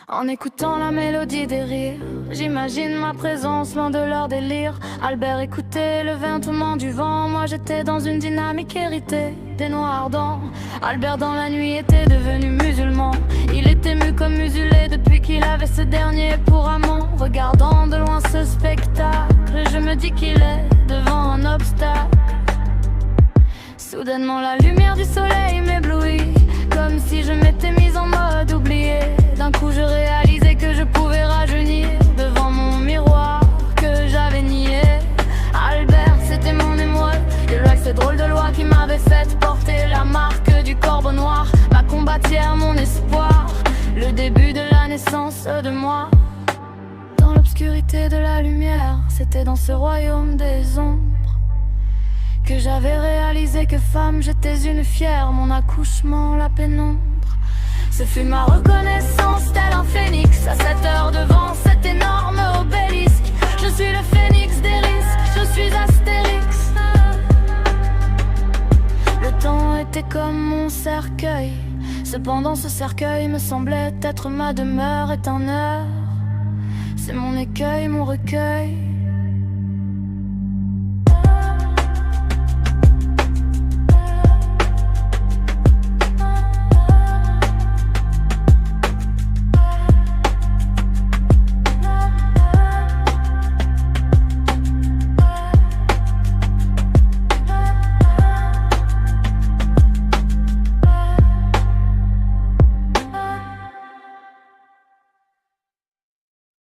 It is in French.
En écoutant la mélodie des rires, j'imagine ma présence loin de leur délire. Albert écoutait le veintement du vent, moi j'étais dans une dynamique héritée des noirs ardents. Albert dans la nuit était devenu musulman. Il était mu comme musulé depuis qu'il avait ce dernier pour amant. Regardant de loin ce spectacle, je me dis qu'il est devant un obstacle. Soudainement la lumière du soleil m'éblouit, comme si je m'étais mise en mode oublié. D'un coup je réalisais que je pouvais rajeunir devant mon miroir que j'avais nié. Albert c'était mon émoile, et là cette drôle de loi qui m'avait fait porter la marque du corbeau noir. Ma combatière, mon espoir, le début de la naissance de moi. Dans l'obscurité de la lumière, c'était dans ce royaume des ombres que j'avais réalisé que femme j'étais une fière. Mon accouchement, la pénombre, ce fut ma reconnaissance tel un phénix. À 7 heures devant cet énorme obélisque, je suis le phénix des risques, je suis Astérix. Le temps était comme mon cercueil, cependant ce cercueil me semblait être ma demeure éternelle. C'est mon écueil, mon recueil,